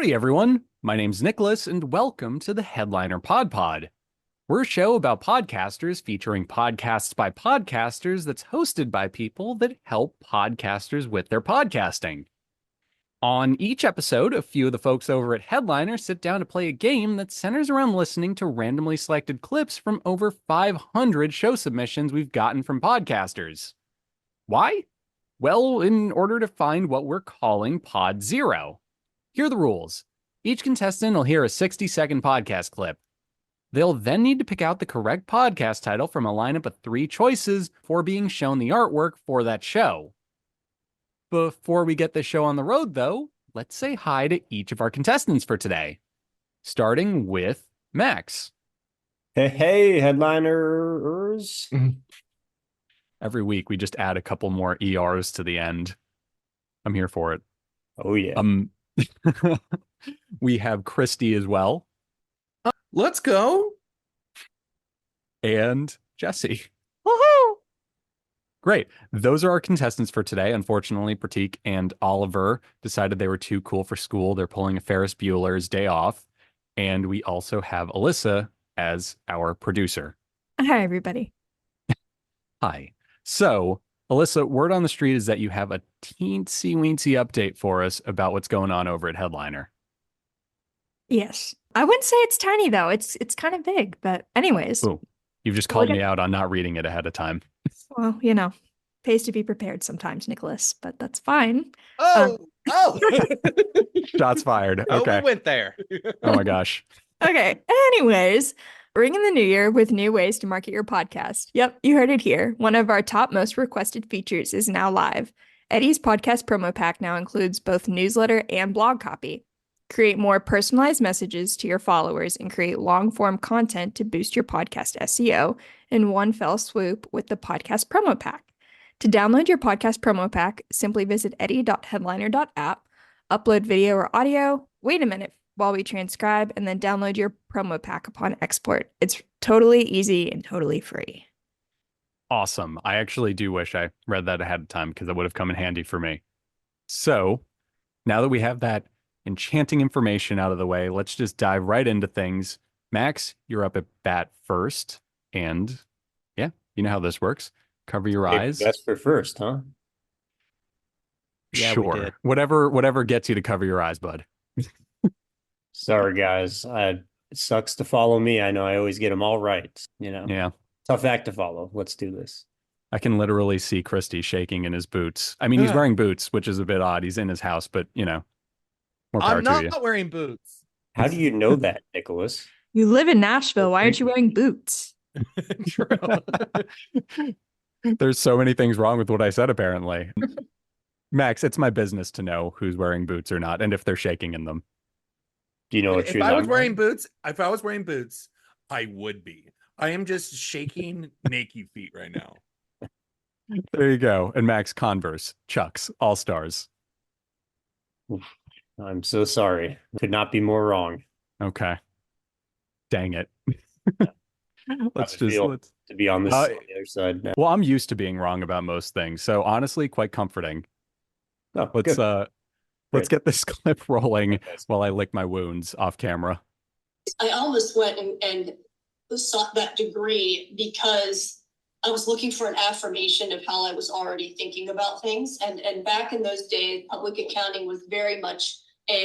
Howdy, everyone. My name's Nicholas, and welcome to the Headliner PodPod. We're a show about podcasters featuring podcasts by podcasters that's hosted by people that help podcasters with their podcasting. On each episode, a few of the folks over at Headliner sit down to play a game that centers around listening to randomly selected clips from over 500 show submissions we've gotten from podcasters. Why? Well, in order to find what we're calling Pod Zero. Here are the rules. Each contestant will hear a 60-second podcast clip. They'll then need to pick out the correct podcast title from a lineup of 3 choices before being shown the artwork for that show. Before we get this show on the road, though, let's say hi to each of our contestants for today. Starting with Max. Hey, headliners. Every week, we just add a couple more ERs to the end. I'm here for it. Oh, yeah. We have Christy as well. Let's go. And Jesse. Woohoo! Great. Those are our contestants for today. Unfortunately, Pratik and Oliver decided they were too cool for school. They're pulling a Ferris Bueller's Day Off. And we also have Alyssa as our producer. Hi, everybody. Hi. So, Alyssa, word on the street is that you have a teensy-weensy update for us about what's going on over at Headliner. Yes. I wouldn't say it's tiny, though. It's kind of big. But anyways. Ooh, you've just called me out on not reading it ahead of time. Well, pays to be prepared sometimes, Nicholas, but that's fine. Oh. Shots fired. Oh, Okay. we went there. Oh my gosh. Okay. Anyways, ring in the new year with new ways to market your podcast. Yep, you heard it here. One of our top most requested features is now live. Eddie's podcast promo pack now includes both newsletter and blog copy. Create more personalized messages to your followers and create long-form content to boost your podcast SEO in one fell swoop with the podcast promo pack. To download your podcast promo pack, simply visit eddie.headliner.app, upload video or audio, wait a minute while we transcribe, and then download your promo pack upon export. It's totally easy and totally free. Awesome. I actually do wish I read that ahead of time because it would have come in handy for me. So now that we have that enchanting information out of the way, let's just dive right into things. Max, you're up at bat first. And yeah, you know how this works. Cover your eyes. Best for first, huh? Yeah, we Sure. did. Whatever gets you to cover your eyes, bud. Sorry, guys. It sucks to follow me. I know I always get them all right. Yeah. Tough act to follow. Let's do this. I can literally see Christy shaking in his boots. I mean, he's wearing boots, which is a bit odd. He's in his house, but more power I'm to you. not wearing boots. How do you know that, Nicholas? You live in Nashville. Why aren't you wearing boots? True. There's so many things wrong with what I said, apparently. Max, it's my business to know who's wearing boots or not, and if they're shaking in them. Do you know what If shoes I was I'm wearing boots, I would be. I am just shaking naked feet right now. There you go. And Max, Converse, Chucks, All Stars. I'm so sorry. Could not be more wrong. Okay. Dang it. Let's to be on this on the other side now. Well, I'm used to being wrong about most things, so honestly, quite comforting. Oh, Let's good. let's get this clip rolling while I lick my wounds off camera. I almost went and sought that degree because I was looking for an affirmation of how I was already thinking about things. And back in those days, public accounting was very much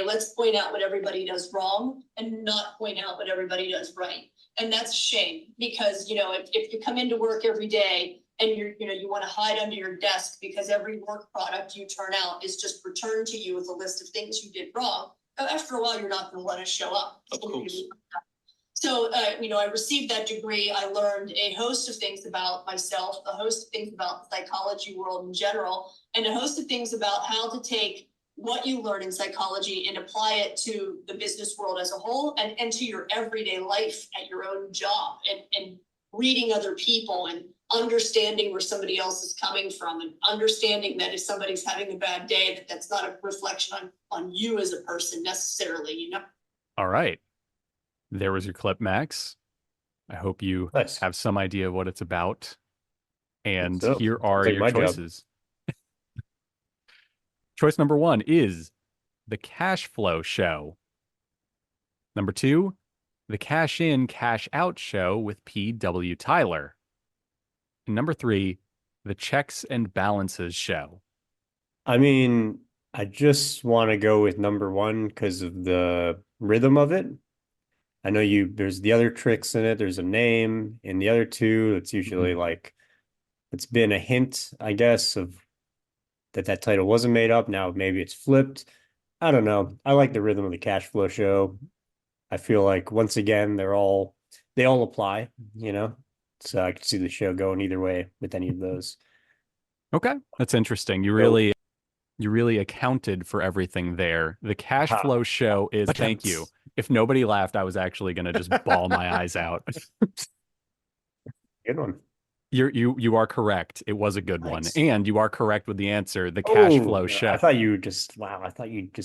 let's point out what everybody does wrong and not point out what everybody does right. And that's a shame because, if you come into work every day and you want to hide under your desk because every work product you turn out is just returned to you with a list of things you did wrong, after a while, you're not going to want to show up. Of course. So, I received that degree. I learned a host of things about myself, a host of things about the psychology world in general, and a host of things about how to take what you learn in psychology and apply it to the business world as a whole and to your everyday life at your own job and reading other people and understanding where somebody else is coming from and understanding that if somebody's having a bad day, that's not a reflection on you as a person necessarily, All right. There was your clip, Max. I hope you have some idea of what it's about. And here are your choices. Choice number 1 is The Cash Flow Show. Number 2, the Cash In, Cash Out show with P.W. Tyler. And number 3, the Checks and Balances show. I mean, I just want to go with number 1 because of the rhythm of it. I know there's the other tricks in it. There's a name. In the other two, it's usually like, it's been a hint, I guess, of that title wasn't made up. Now maybe it's flipped. I don't know. I like the rhythm of the cash flow show. I feel like once again, they all apply, So I could see the show going either way with any of those. Okay, that's interesting. You really accounted for everything there. The cash flow show is, thank you. If nobody laughed, I was actually going to just bawl my eyes out. Good one. You are correct. It was a good Nice. one. And you are correct with the answer, the cash flow show. I thought you just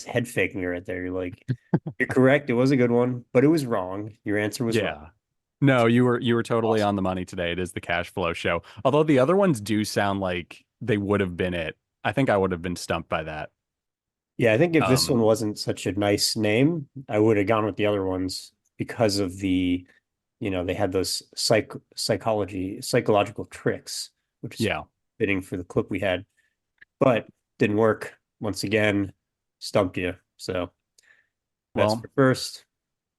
head faked me right there. You're like, you're correct. It was a good one, but it was wrong. Your answer was wrong. No, you were totally on the money today. It is the cash flow show. Although the other ones do sound like they would have been it. I think I would have been stumped by that. Yeah, I think if this one wasn't such a nice name, I would have gone with the other ones because of the, they had those psychological tricks, which is fitting for the clip we had, but didn't work. Once again, stumped you. So that's for first.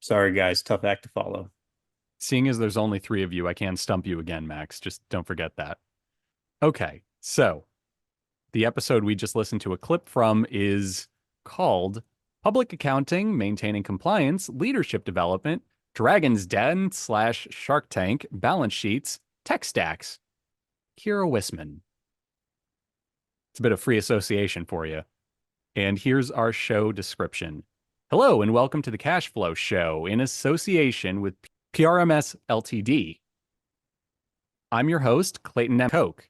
Sorry, guys. Tough act to follow. Seeing as there's only 3 of you, I can stump you again, Max. Just don't forget that. Okay, so the episode we just listened to a clip from is called Public Accounting, Maintaining Compliance, Leadership Development, Dragon's Den / Shark Tank, Balance Sheets, Tech Stacks. Kira Wisman. It's a bit of free association for you. And here's our show description. Hello and welcome to the Cash Flow Show in association with PRMS Ltd. I'm your host, Clayton M. Koch.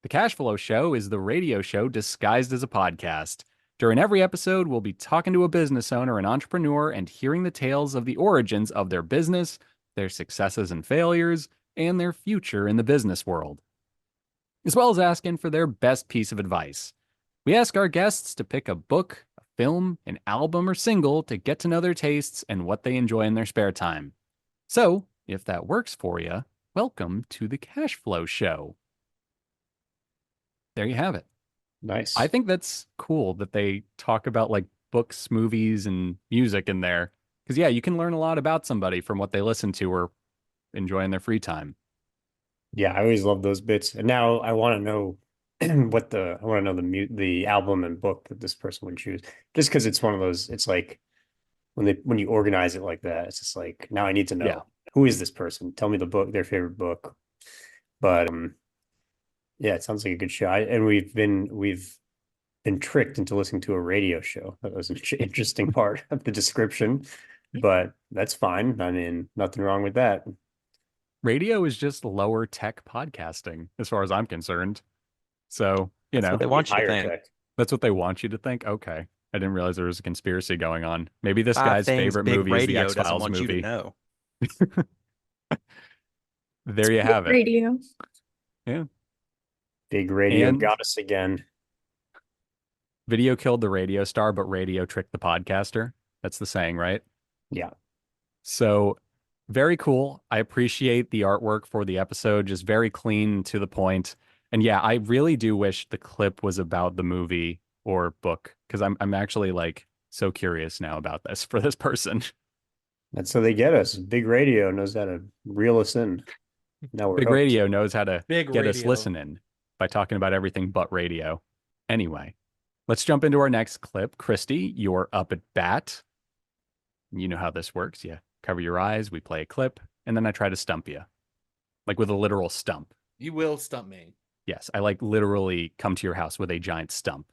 The Cash Flow Show is the radio show disguised as a podcast. During every episode, we'll be talking to a business owner, an entrepreneur, and hearing the tales of the origins of their business, their successes and failures, and their future in the business world, as well as asking for their best piece of advice. We ask our guests to pick a book, a film, an album, or single to get to know their tastes and what they enjoy in their spare time. So, if that works for you, welcome to the Cash Flow Show. There you have it. Nice. I think that's cool that they talk about like books, movies, and music in there. Because you can learn a lot about somebody from what they listen to or enjoy in their free time. Yeah, I always love those bits. And now I want to know the album and book that this person would choose. Just because it's one of those, it's like when you organize it like that, it's just like, now I need to know who is this person? Tell me the book, their favorite book. But yeah, it sounds like a good show. And we've been tricked into listening to a radio show. That was an interesting part of the description, but that's fine. I mean, nothing wrong with that. Radio is just lower tech podcasting, as far as I'm concerned. So, That's what they want you to think. That's what they want you to think. Okay, I didn't realize there was a conspiracy going on. Maybe this guy's things favorite Big movie is the Radio X-Files doesn't want movie. you to know. There you have it. Radio. Yeah. Big Radio And- got us again. Video killed the radio star, but radio tricked the podcaster. That's the saying, right? Yeah. So very cool. I appreciate the artwork for the episode, just very clean to the point. And yeah, I really do wish the clip was about the movie or book, because I'm actually like so curious now about this for this person. That's how they get us. Big Radio knows how to reel us in. Now we're Big hooked. Radio knows how to Big get us Radio. listening by talking about everything but radio. Anyway, let's jump into our next clip. Christy, you're up at bat. You know how this works. You cover your eyes, we play a clip, and then I try to stump you. Like with a literal stump. You will stump me. Yes, I like literally come to your house with a giant stump.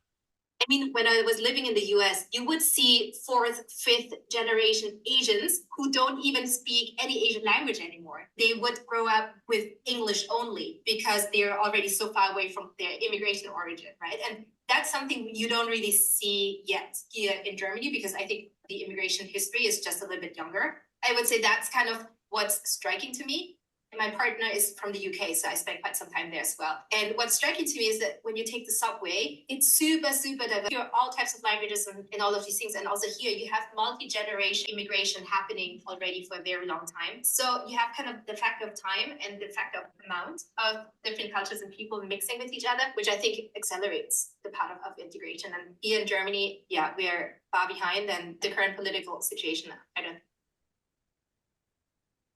I mean, when I was living in the US, you would see 4th, 5th generation Asians who don't even speak any Asian language anymore. They would grow up with English only because they're already so far away from their immigration origin, right? And that's something you don't really see yet here in Germany, because I think the immigration history is just a little bit younger. I would say that's kind of what's striking to me. My partner is from the UK, so I spent quite some time there as well. And what's striking to me is that when you take the subway, it's super, super diverse. You have all types of languages and all of these things. And also here you have multi-generation immigration happening already for a very long time. So you have kind of the factor of time and the factor of amount of different cultures and people mixing with each other, which I think accelerates the part of integration. And here in Germany, yeah, we're far behind, and the current political situation, I don't.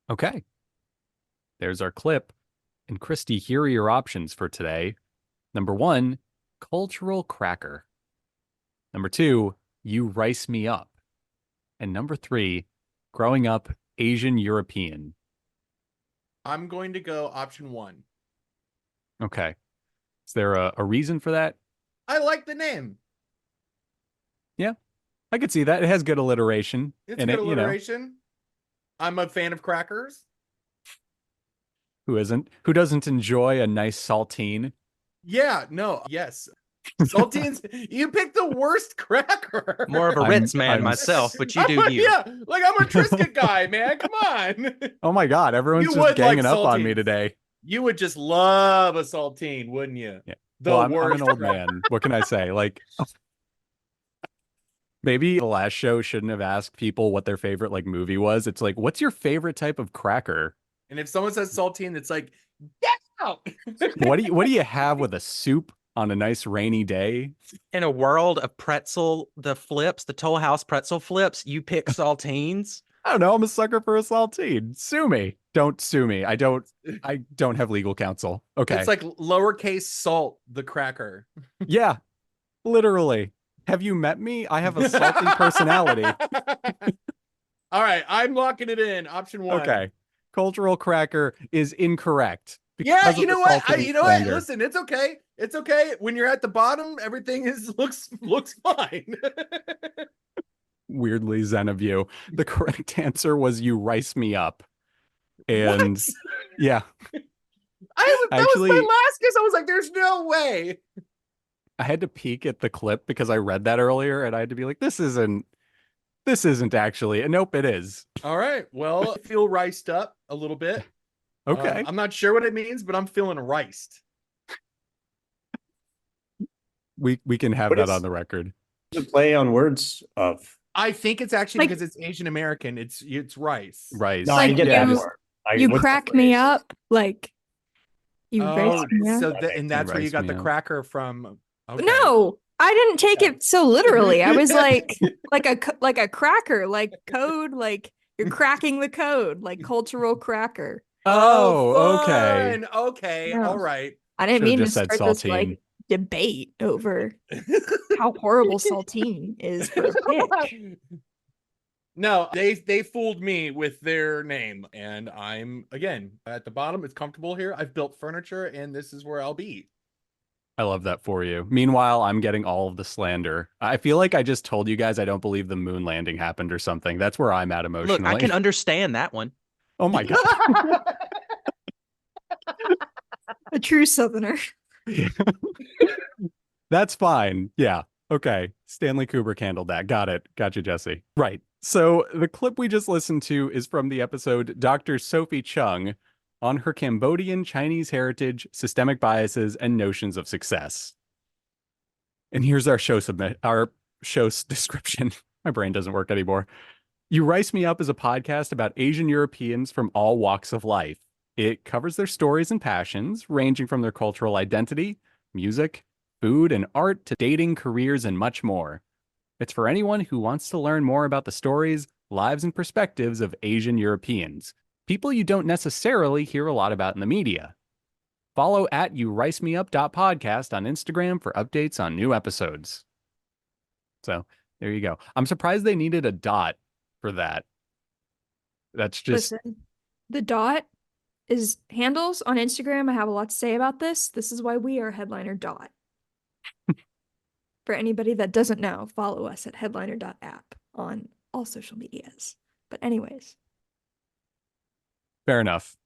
Okay. There's our clip. And Christy, here are your options for today. Number 1, cultural cracker. Number 2, you rice me up. And number 3, growing up Asian European. I'm going to go option 1. Okay. Is there a reason for that? I like the name. Yeah, I could see that. It has good alliteration. It's in good it, alliteration. I'm a fan of crackers. Who isn't? Who doesn't enjoy a nice saltine? Yeah, no, yes. Saltines, you picked the worst cracker. More of a Ritz man myself, but you do you. Yeah, like I'm a Triscuit guy, man. Come on. Oh my God, everyone's You just would like ganging up on me saltines. today. You would just love a saltine, wouldn't you? Yeah. The Well, I'm worst. an old man. What can I say? Like, maybe the last show shouldn't have asked people what their favorite like movie was. It's like, what's your favorite type of cracker? And if someone says saltine, it's like, get out. What do you have with a soup on a nice rainy day? In a world of pretzel, the Toll House pretzel flips, you pick saltines. I don't know. I'm a sucker for a saltine. Sue me. Don't sue me. I don't have legal counsel. Okay. It's like lowercase salt, the cracker. Yeah, literally. Have you met me? I have a salty personality. All right, I'm locking it in. Option 1. Okay. Cultural cracker is incorrect. Yeah, because of you the know what? salty You know what? slander. Listen, it's okay. It's okay. When you're at the bottom, everything looks fine. Weirdly zen of you. The correct answer was you rice me up. And What? yeah, That Actually- was my last guess. I was like, there's no way. I had to peek at the clip because I read that earlier and I had to be like, this isn't actually. And nope, it is. All right. Well, I feel riced up a little bit. Okay. I'm not sure what it means, but I'm feeling riced. We can have What that is- on the record. The play on words of. I think it's actually Like- because it's Asian American. It's rice. Rice. No, Like I get yeah, that you- part. You what's the crack me phrase? up, like you Oh, raise me up. so and that's where you rice got me the up. cracker from. Okay. No, I didn't take it so literally. I was like a cracker, like code, like you're cracking the code, like cultural cracker. Oh, okay. fun. Okay. Yeah. All right. I didn't Should've mean to just said start this saltine. like debate over how horrible saltine is for a pitch. No, they fooled me with their name, and I'm again at the bottom. It's comfortable here. I've built furniture, and this is where I'll be. I love that for you. Meanwhile, I'm getting all of the slander. I feel like I just told you guys I don't believe the moon landing happened or something. That's where I'm at emotionally. Look, I can understand that one. Oh my God. A true Southerner. That's fine. Yeah. Okay. Stanley Kubrick handled that. Got it. Got you, Jesse. Right. So the clip we just listened to is from the episode Dr. Sophie Chung on her Cambodian Chinese heritage, systemic biases, and notions of success. And here's our show's description. My brain doesn't work anymore. You Rice Me Up is a podcast about Asian Europeans from all walks of life. It covers their stories and passions, ranging from their cultural identity, music, food and art to dating, careers, and much more. It's for anyone who wants to learn more about the stories, lives, and perspectives of Asian Europeans, people you don't necessarily hear a lot about in the media. Follow at youricemeup.podcast on Instagram for updates on new episodes. So there you go. I'm surprised they needed a dot for that. That's just Listen, the dot is handles on Instagram. I have a lot to say about this. This is why we are Headliner Dot. For anybody that doesn't know, follow us at headliner.app on all social medias. But anyways, fair enough.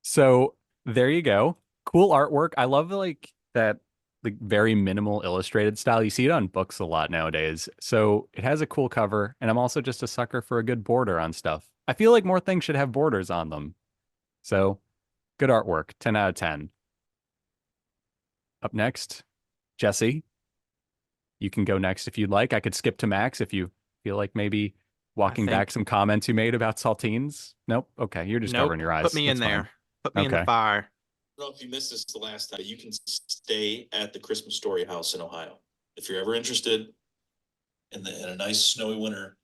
So there you go. Cool artwork. I love like that like very minimal illustrated style. You see it on books a lot nowadays. So it has a cool cover, and I'm also just a sucker for a good border on stuff. I feel like more things should have borders on them. So Good artwork. 10 out of 10. Up next, Jesse. You can go next if you'd like. I could skip to Max if you feel like maybe walking think- back some comments you made about saltines. Nope. Okay, you're just Nope. covering your eyes. Put me in That's fine. there. Put me in the Okay. fire. I don't know if you missed this the last time. You can stay at the Christmas Story House in Ohio. If you're ever interested in a nice snowy winter,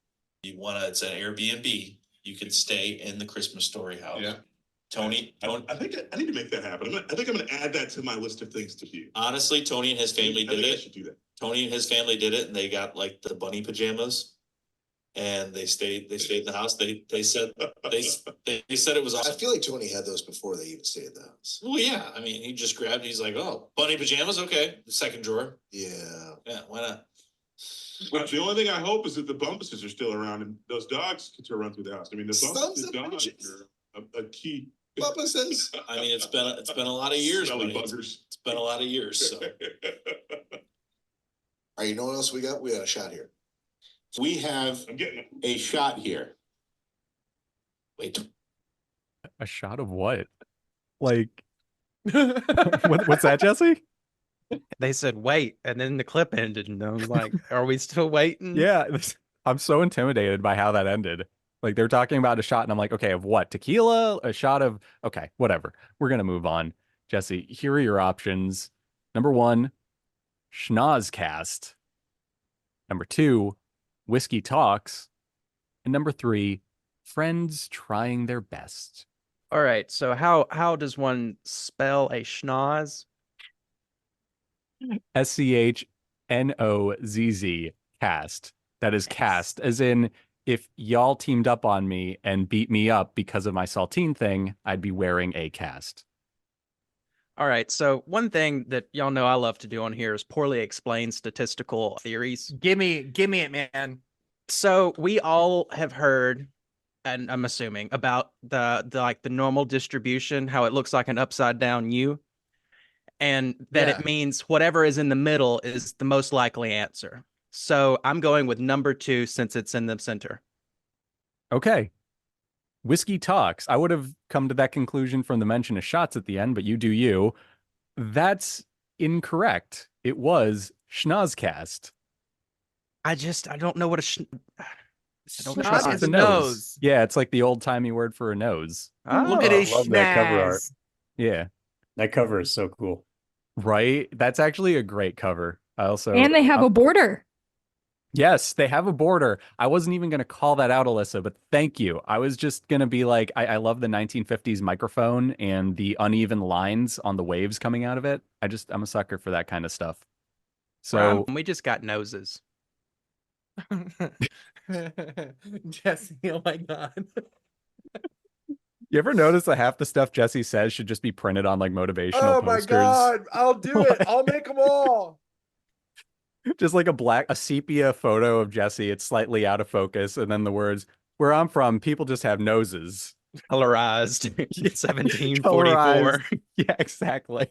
it's an Airbnb, you can stay in the Christmas Story House. Yeah. Tony, I think I need to make that happen. I think I'm going to add that to my list of things to do. honestly, Tony and his family I did think I it. should do that. Tony and his family did it, and they got like the bunny pajamas, and they stayed in the house. They said it was I awesome. feel like Tony had those before they even stayed at the house. Well, yeah, I mean, he just grabbed. He's like, oh, bunny pajamas, okay. The second drawer, Yeah. yeah, why not? But the only thing I hope is that the Bumpuses are still around and those dogs can run through the house. I mean, the Sons Bumpuses of dogs bitches. are a key. Papa says. I mean, it's been a lot of years, Smelly buddy. buggers. It's been a lot of years. So All right, you know what else we got? We got a shot here. We have I'm getting it. a shot here. wait, A shot of what? Like, what's that, Jesse? They said wait, and then the clip ended, and I was like, "Are we still waiting?" Yeah, I'm so intimidated by how that ended. Like they're talking about a shot, and I'm like, okay, of what? Tequila? A shot of? Okay, whatever. We're gonna move on. Jesse, here are your options. Number 1, Schnozzcast. Number 2, Whiskey Talks. And number 3, Friends Trying Their Best. All right. So how does one spell a schnoz? SCHNOZZ cast. That is cast, as in if y'all teamed up on me and beat me up because of my saltine thing, I'd be wearing a cast. All right. So one thing that y'all know I love to do on here is poorly explain statistical theories. Give me it, man. So we all have heard, and I'm assuming, about the normal distribution, how it looks like an upside down U, and that Yeah. it means whatever is in the middle is the most likely answer. So I'm going with number 2 since it's in the center. Okay. Whiskey Talks. I would have come to that conclusion from the mention of shots at the end, but you do you. That's incorrect. It was Schnozzcast. I don't know what I don't Schnoz trust is my a nose. Yeah, it's like the old-timey word for a nose. Look at Oh. his love that cover art. schnoz. Yeah, That cover is so cool. right? That's actually a great cover. I also And they have a border. Yes, they have a border. I wasn't even going to call that out, Alyssa, but thank you. I was just going to be like, I love the 1950s microphone and the uneven lines on the waves coming out of it. I'm a sucker for that kind of stuff. So We just got noses. Jesse, oh my god. you ever notice that half the stuff Jesse says should just be printed on like motivational Oh my posters? god, I'll do it. I'll make them all. Just like a sepia photo of Jesse. It's slightly out of focus. And then the words, where I'm from, people just have noses. Colorized 1744. Colorized. Yeah, exactly.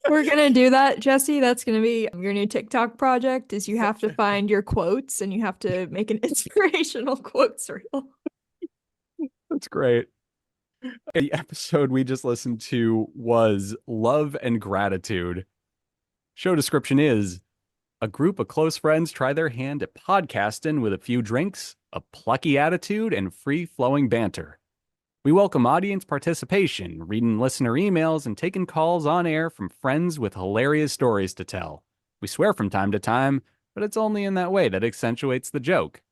We're gonna do that, Jesse. That's gonna be your new TikTok project. Is you have to find your quotes and you have to make an inspirational quotes reel. That's great. The episode we just listened to was Love and Gratitude. Show description is a group of close friends try their hand at podcasting with a few drinks, a plucky attitude, and free-flowing banter. We welcome audience participation, reading listener emails, and taking calls on air from friends with hilarious stories to tell. We swear from time to time, but it's only in that way that accentuates the joke.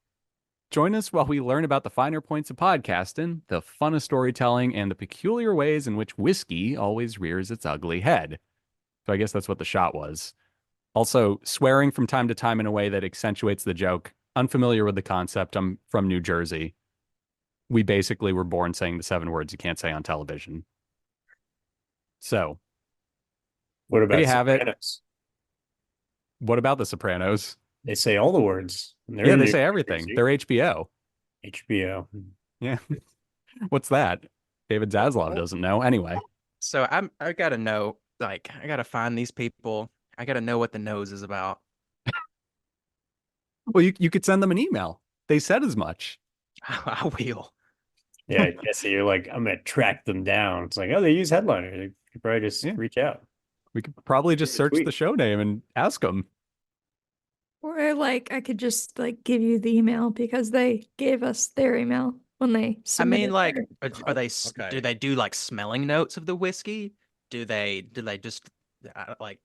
Join us while we learn about the finer points of podcasting, the fun of storytelling, and the peculiar ways in which whiskey always rears its ugly head. So I guess that's what the shot was. Also, swearing from time to time in a way that accentuates the joke. Unfamiliar with the concept. I'm from New Jersey. We basically were born saying the 7 words you can't say on television. So, What about you have it. Sopranos? what about The Sopranos? They say all the words. And they're Yeah, in they New say everything. Jersey. They're HBO. HBO. Yeah. What's that? David Zaslav doesn't know. Anyway. So I gotta know, like, I gotta find these people. I gotta know what the nose is about. Well, you could send them an email. They said as much. I will. Yeah, Jesse, you're like, I'm gonna track them down. It's like, oh, they use headliner. You could probably just Yeah. reach out. We could probably just search the Tweet. show name and ask them. Or like I could just like give you the email because they gave us their email when they I submitted mean, like, their- are they Okay. do they do like smelling notes of the whiskey? Do they just like?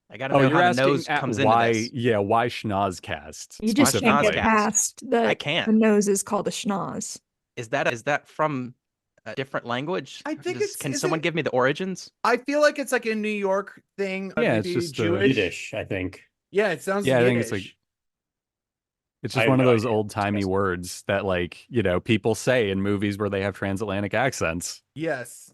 I gotta Oh, know you're how the asking nose at comes why, into this. yeah, why Schnozcast You just can't get Schnozcast. past the I can't. the nose is called a schnoz. Is that from a different language? I think it's- Can is someone it- give me the origins? I feel like it's like a New York thing. Yeah, it's maybe just, Jewish. Yiddish, I think. Yeah, it sounds Yeah, I think Yiddish. it's like it's I just have one of no those idea. old timey words that like, people say in movies where they have transatlantic accents. Yes.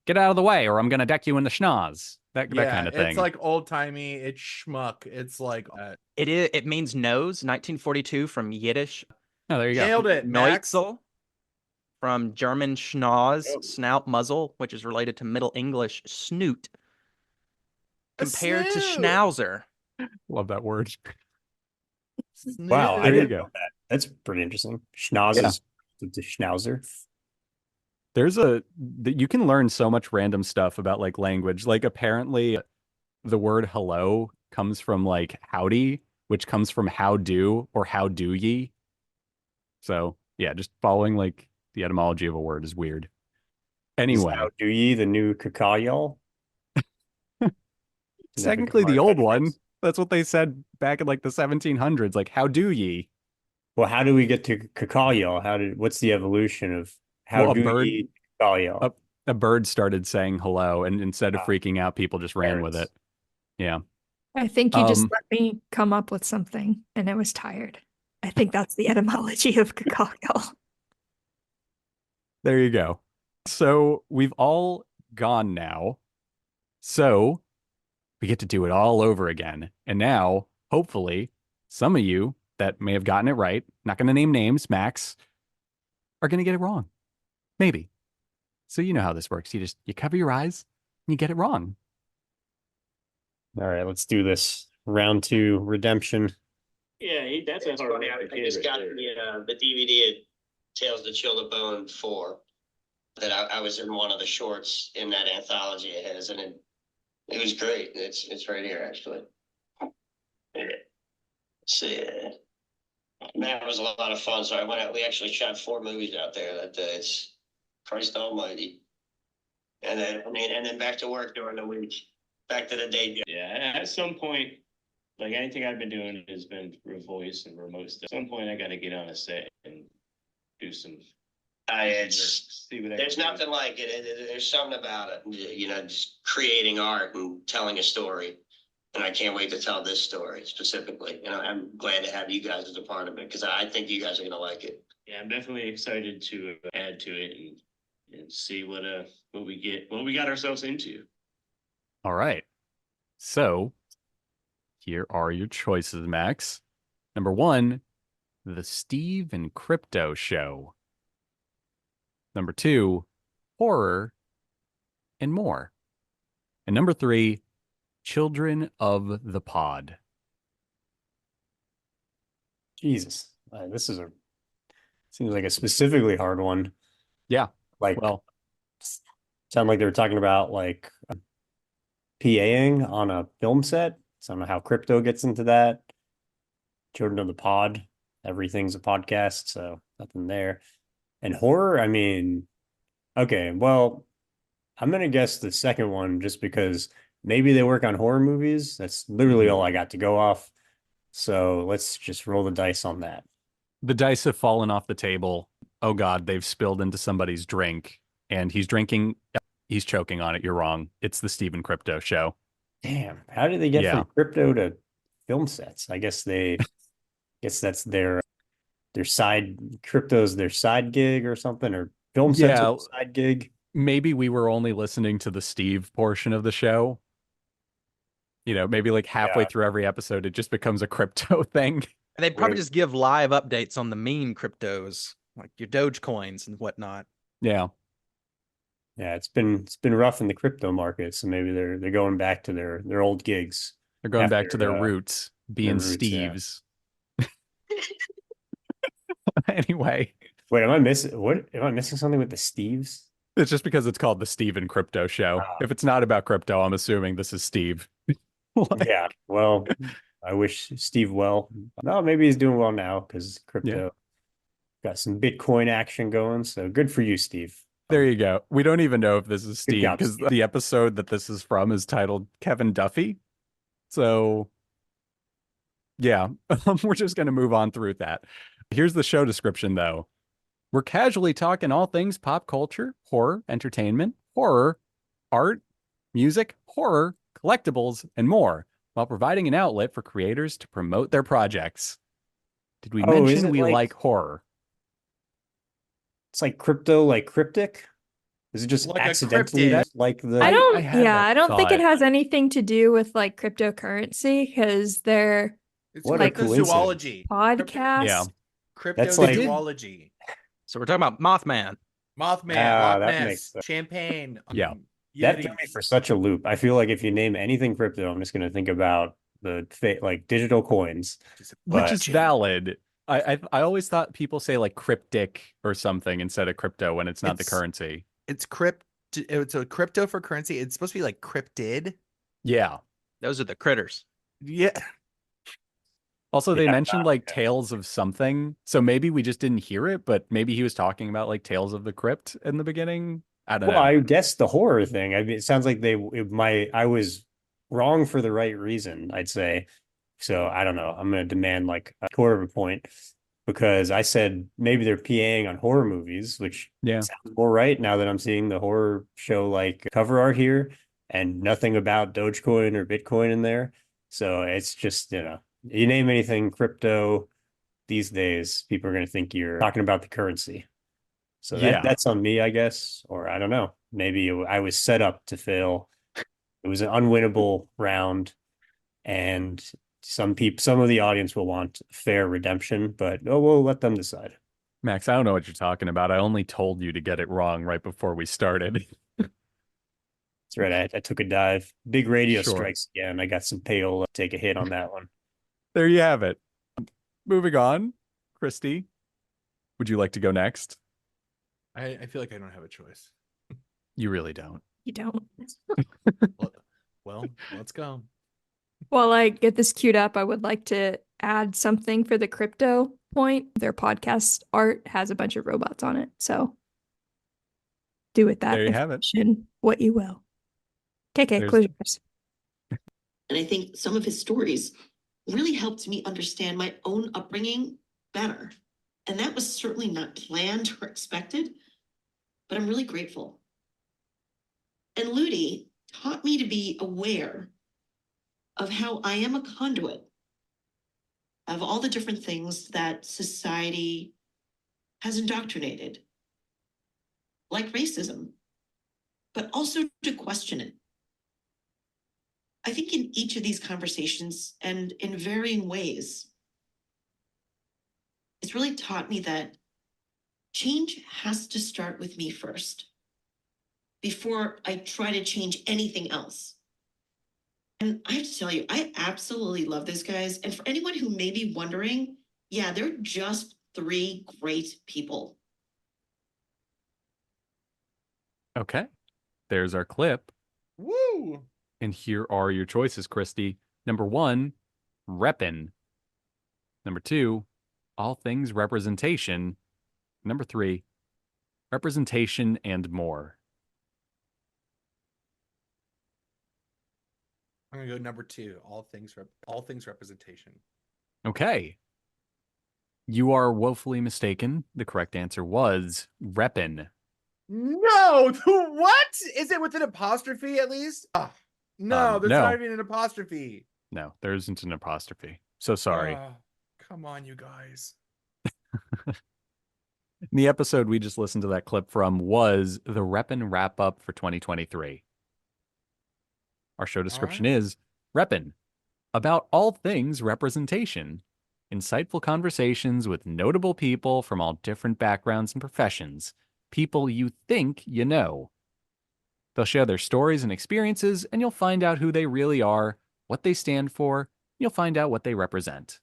Get out of the way or I'm gonna deck you in the schnoz. That kind of thing. It's like old timey. It's schmuck. It's like It means nose. 1942 from Yiddish. Oh, there you go. nailed it. Max. Neutzel from German schnoz, Oh. snout, muzzle, which is related to Middle English snoot, A compared to snoot. schnauzer. Love that word. Wow, I There you didn't go. know that. That's pretty interesting. Schnoz Yeah. is the schnauzer. You can learn so much random stuff about like language. Like apparently the word hello comes from like howdy, which comes from how do or how do ye. So yeah, just following like the etymology of a word is weird. Anyway, How do ye the new cacao? it's technically the old one. That's what they said back in like the 1700s. Like, how do ye? Well, how do we get to cacao? What's the evolution of how Well, a do bird- ye cacao? A bird started saying hello, and instead of Ah, freaking out, people just ran with it. parrots. Yeah. I think you just Um, let me come up with something and I was tired. I think that's the etymology of cacao. There you go. So we've all gone now. So we get to do it all over again. And now, hopefully, some of you that may have gotten it right, not going to name names, Max, are going to get it wrong. Maybe. So you know how this works. You cover your eyes and you get it wrong. All right, let's do this. Round 2, redemption. Yeah, that's a hard one. I just got the DVD of Tales to Chill the Bone 4 that I was in one of the shorts in that anthology it has, and it was great. It's right here actually. Yeah. See, man, it was a lot of fun. So I went out. We actually shot 4 movies out there that day. It's Christ Almighty, and then back to work during the week. Back to the day job. Yeah, at some point, like anything I've been doing has been through voice and remote stuff. At some point, I got to get on a set and do some. There's nothing like it. There's something about it. Just creating art and telling a story. And I can't wait to tell this story specifically. I'm glad to have you guys as a part of it because I think you guys are gonna like it. Yeah, I'm definitely excited to add to it and see what we got ourselves into. All right. So here are your choices, Max. Number 1, The Steve and Crypto Show. Number 2, Horror and More. And number 3, Children of the Pod. Jesus, this seems like a specifically hard one. Yeah. Like, Well, sound like they were talking about like PAing on a film set. So I don't know how crypto gets into that. Children of the Pod, everything's a podcast, so nothing there. And horror, I mean, okay, well, I'm gonna guess the second one just because maybe they work on horror movies. That's literally all I got to go off. So let's just roll the dice on that. the dice have fallen off the table. Oh God, they've spilled into somebody's drink, and he's choking on it. You're wrong. It's the Stephen Crypto Show. Damn, how did they get Yeah. from crypto to film sets? I guess that's their side crypto's their side gig or something, or film sets Yeah. are their side gig. Maybe we were only listening to the Steve portion of the show. Maybe like halfway Yeah. through every episode, it just becomes a crypto thing. And they'd probably Right. just give live updates on the meme cryptos, like your Doge coins and whatnot. Yeah. Yeah, it's been rough in the crypto market, so maybe they're going back to their old gigs. They're going back to their After, roots, being roots, yeah. Steves. Anyway, Wait, am I missing what? Am I missing something with the Steves? It's just because it's called the Steve and Crypto Show. If it's not about crypto, I'm assuming this is Steve. Like, Yeah. Well, I wish Steve well. No, maybe he's doing well now because crypto got some Bitcoin action going. So good for you, Steve. there you go. We don't even know if this is Good Steve job, because Steve. the episode that this is from is titled Kevin Duffy. So yeah, we're just going to move on through that. Here's the show description, though. We're casually talking all things pop culture, horror, entertainment, horror, art, music, horror, collectibles, and more, while providing an outlet for creators to promote their projects. Did we Oh, is mention it we like- like horror? It's like crypto, like cryptic. Is it just Like a accidentally cryptid. like the? I had that don't think it thought. has anything to do with like cryptocurrency because they're It's What a cryptozoology. podcasts. Yeah. That's like- Cryptozoology. So we're talking about Mothman. Mothman, Ah, Loch that Ness, makes sense. champagne. Yeah. That threw me for such a loop. I feel like if you name anything crypto, I'm just going to think about the like digital coins. Which But- is valid. I always thought people say like cryptic or something instead of crypto when it's not the It's- currency. It's a crypto for currency. It's supposed to be like cryptid. Yeah. Those are the critters. Yeah. Also, they Yeah, mentioned like tales of something. So maybe we just didn't hear it, but maybe he was talking about like tales of the crypt in the beginning. I don't Well, know. I guess the horror thing. I mean, it sounds like I was wrong for the right reason, I'd say. So I don't know. I'm going to demand like a quarter of a point because I said maybe they're PAing on horror movies, which Yeah. sounds more right now that I'm seeing the horror show like cover art here and nothing about Dogecoin or Bitcoin in there. So it's just, you name anything crypto these days, people are going to think you're talking about the currency. So Yeah. that's on me, I guess, or I don't know. Maybe I was set up to fail. It was an unwinnable round, and some of the audience will want fair redemption, but we'll let them decide. Max, I don't know what you're talking about. I only told you to get it wrong right before we started. That's right. I took a dive. Big radio Sure. strikes again. I got some payola. Take a hit on that one. There you have it. Moving on. Christy, would you like to go next? I feel like I don't have a choice. You really don't. You don't. Well, let's go. While I get this queued up, I would like to add something for the crypto point. Their podcast art has a bunch of robots on it. So do with that There you have it. information what you will. KK, There's- close yours. And I think some of his stories really helped me understand my own upbringing better. And that was certainly not planned or expected, but I'm really grateful. And Ludi taught me to be aware of how I am a conduit of all the different things that society has indoctrinated, like racism, but also to question it. I think in each of these conversations and in varying ways, it's really taught me that change has to start with me first before I try to change anything else. And I have to tell you, I absolutely love these guys. And for anyone who may be wondering, yeah, they're just 3 great people. Okay. There's our clip. Woo! And here are your choices, Christy. Number 1, Reppin. Number 2, all things representation. Number 3, representation and more. I'm gonna go number 2. All things representation. Okay. You are woefully mistaken. The correct answer was Reppin. No, what? Is it with an apostrophe at least? No, there's no. not even an apostrophe. No, there isn't an apostrophe. So sorry. Come on, you guys. The episode we just listened to that clip from was the Reppin wrap up for 2023. Our show description is Reppin, about all things representation. Insightful conversations with notable people from all different backgrounds and professions. People you think you know. They'll share their stories and experiences, and you'll find out who they really are, what they stand for, and you'll find out what they represent.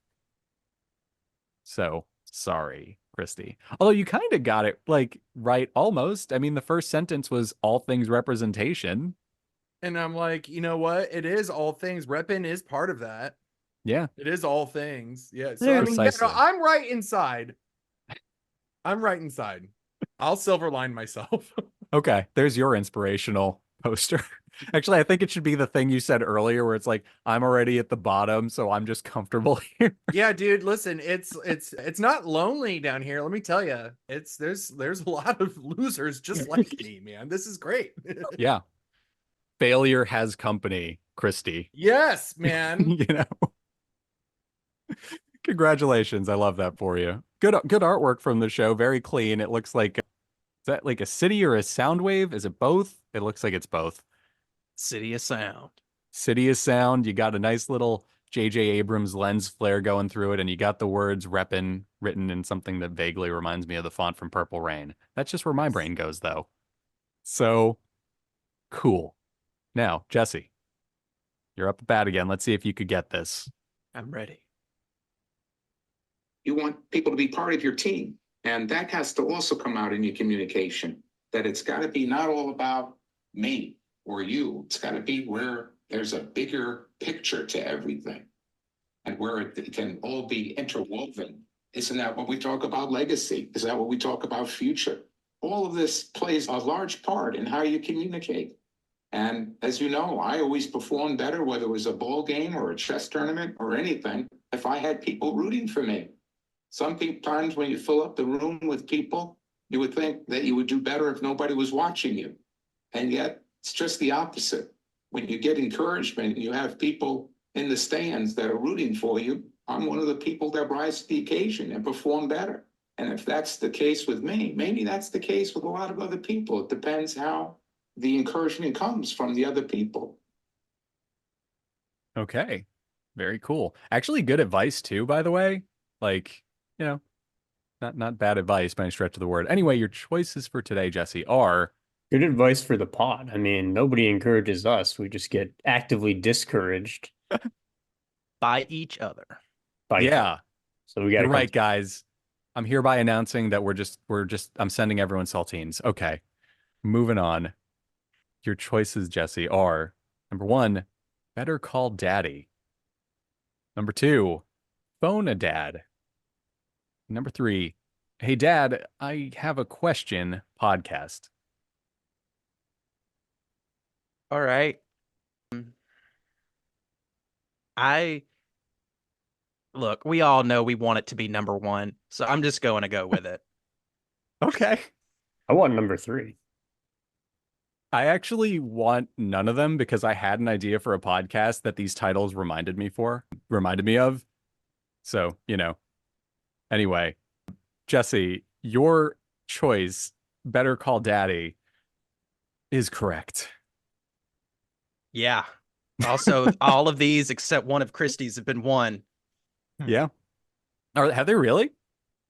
So, sorry, Christy. Although you kind of got it like right almost. I mean, the first sentence was all things representation. And I'm like, you know what? It is all things. Reppin is part of that. Yeah. It is all things. Yeah. So Yeah. I mean, yeah, no, Precisely. I'm right inside. I'm right inside. I'll silver line myself. Okay, there's your inspirational poster. Actually, I think it should be the thing you said earlier where it's like, I'm already at the bottom, so I'm just comfortable here. Yeah, dude, listen, it's not lonely down here. Let me tell you. There's a lot of losers just like me, man. This is great. Yeah. Failure has company, Christy. Yes, man. You know. Congratulations. I love that for you. Good artwork from the show. Very clean. It looks like, is that like a city or a sound wave? Is it both? It looks like it's both. City of Sound. City of Sound. You got a nice little J.J. Abrams lens flare going through it, and you got the words Reppin written in something that vaguely reminds me of the font from Purple Rain. That's just where my brain goes, though. So cool. Now, Jesse, you're up at bat again. Let's see if you could get this. I'm ready. You want people to be part of your team. And that has to also come out in your communication, that it's got to be not all about me or you. It's got to be where there's a bigger picture to everything and where it can all be interwoven. Isn't that what we talk about legacy? Is that what we talk about future? All of this plays a large part in how you communicate. And as you know, I always perform better, whether it was a ball game or a chess tournament or anything, if I had people rooting for me. Sometimes when you fill up the room with people, you would think that you would do better if nobody was watching you. And yet it's just the opposite. When you get encouragement and you have people in the stands that are rooting for you, I'm one of the people that rise to the occasion and perform better. And if that's the case with me, maybe that's the case with a lot of other people. It depends how the encouragement comes from the other people. Okay. Very cool. Actually, good advice too, by the way. Like, you know, not bad advice by any stretch of the word. Anyway, your choices for today, Jesse, are Good advice for the pod. I mean, nobody encourages us. We just get actively discouraged By each other. by yeah. So we got You're right, guys. I'm hereby announcing that I'm sending everyone saltines. Okay. Moving on. Your choices, Jesse, are number 1, Better Call Daddy. Number 2, Phone a Dad. Number 3, Hey Dad, I have a question podcast. All right. Look, we all know we want it to be number 1, so I'm just going to go with it. Okay. I want number 3. I actually want none of them because I had an idea for a podcast that these titles reminded me of. So, you know. Anyway, Jesse, your choice, Better Call Daddy, is correct. Yeah. Also, all of these except one of Christie's have been won. Yeah. Have they really?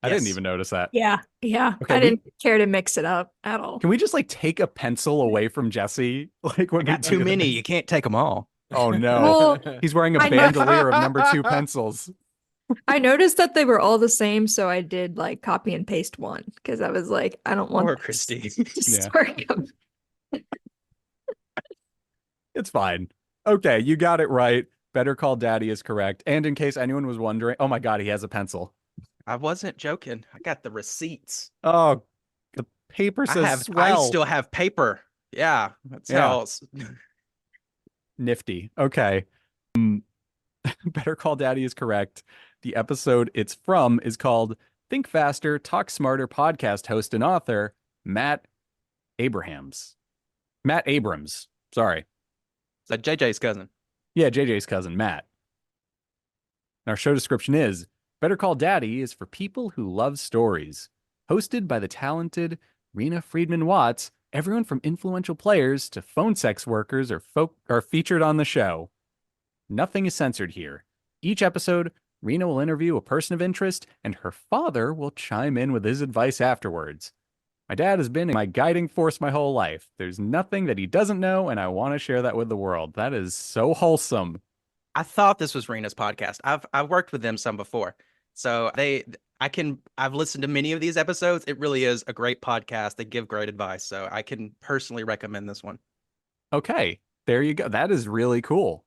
I didn't Yes. even notice that. Yeah. Okay, I didn't care to mix it up at all. Can we just like take a pencil away from Jesse? Like when we Got too do many. this? You can't take them all. Oh no. Well, He's wearing a I know- bandolier of number 2 pencils. I noticed that they were all the same, so I did like copy and paste one because I was like, I don't want Poor this Christy. to Yeah. start coming. It's fine. Okay, you got it right. Better Call Daddy is correct. And in case anyone was wondering, oh my God, he has a pencil. I wasn't joking. I got the receipts. Oh, the paper says I swell. still have paper. Yeah. That's Yeah. how Nifty. Okay. Better Call Daddy is correct. The episode it's from is called Think Faster, Talk Smarter podcast host and author, Matt Abrams. Sorry. Is that JJ's cousin? Yeah, JJ's cousin, Matt. And our show description is Better Call Daddy is for people who love stories. Hosted by the talented Rena Friedman Watts, everyone from influential players to phone sex workers are featured on the show. Nothing is censored here. Each episode, Rena will interview a person of interest, and her father will chime in with his advice afterwards. My dad has been my guiding force my whole life. There's nothing that he doesn't know, and I want to share that with the world. That is so wholesome. I thought this was Rena's podcast. I've worked with them some before. So I've listened to many of these episodes. It really is a great podcast. They give great advice. So I can personally recommend this one. Okay, there you go. That is really cool.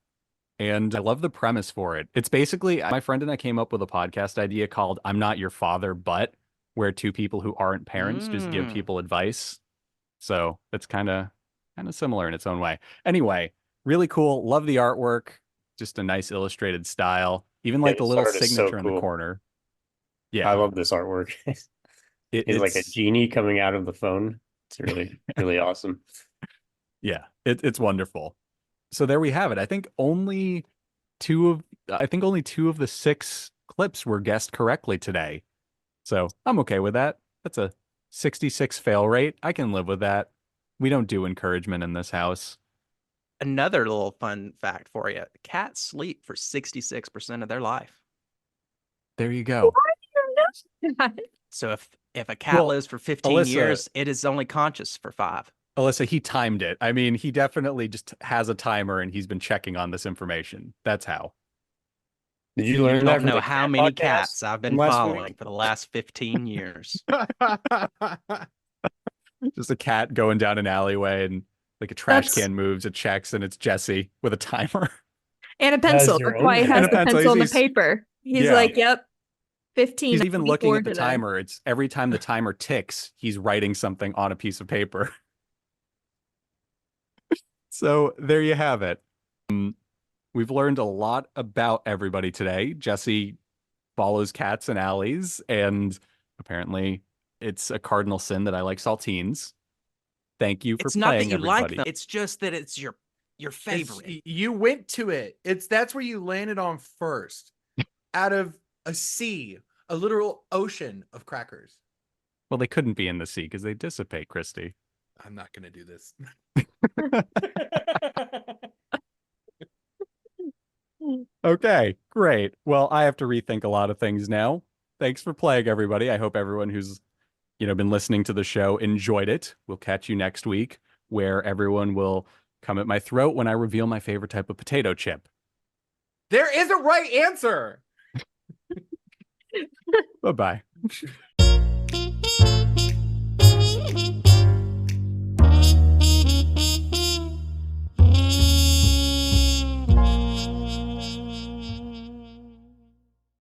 And I love the premise for it. It's basically my friend and I came up with a podcast idea called I'm Not Your Father, But, where two people who aren't parents just give people advice. So it's kind of similar in its own way. Anyway, really cool. Love the artwork. Just a nice illustrated style. Even like the this little art is so signature in the cool. corner. I Yeah, love this artwork. It's like a genie coming out of the phone. It's really, really awesome. yeah, it's wonderful. So there we have it. I think only two of the 6 clips were guessed correctly today. So I'm okay with that. That's a 66 fail rate. I can live with that. We don't do encouragement in this house. Another little fun fact for you. Cats sleep for 66% of their life. There you go. So if a cat lives for 15 Alyssa, years, it is only conscious for 5. Alyssa, he timed it. I mean, he definitely just has a timer and he's been checking on this information. That's how. Did you learn You that don't from know the how cat many podcast cats I've been from last following week? for the last 15 years. Just a cat going down an alleyway and like a trash can moves, it checks, and it's Jesse with a timer. And a pencil. That's why he has the pencil and the paper. He's like, yep, 15. He's even looking at the today. timer. It's every time the timer ticks, he's writing something on a piece of paper. So there you have it. We've learned a lot about everybody today. Jesse follows cats in alleys, and apparently it's a cardinal sin that I like saltines. Thank you for It's not that playing, you everybody. like them. It's just that it's your favorite. You went to it. That's where you landed on first. Out of a sea, a literal ocean of crackers. Well, they couldn't be in the sea because they dissipate, Christy. I'm not going to do this. Okay, great. Well, I have to rethink a lot of things now. Thanks for playing, everybody. I hope everyone who's been listening to the show enjoyed it. We'll catch you next week, where everyone will come at my throat when I reveal my favorite type of potato chip. There is a right answer. Bye-bye.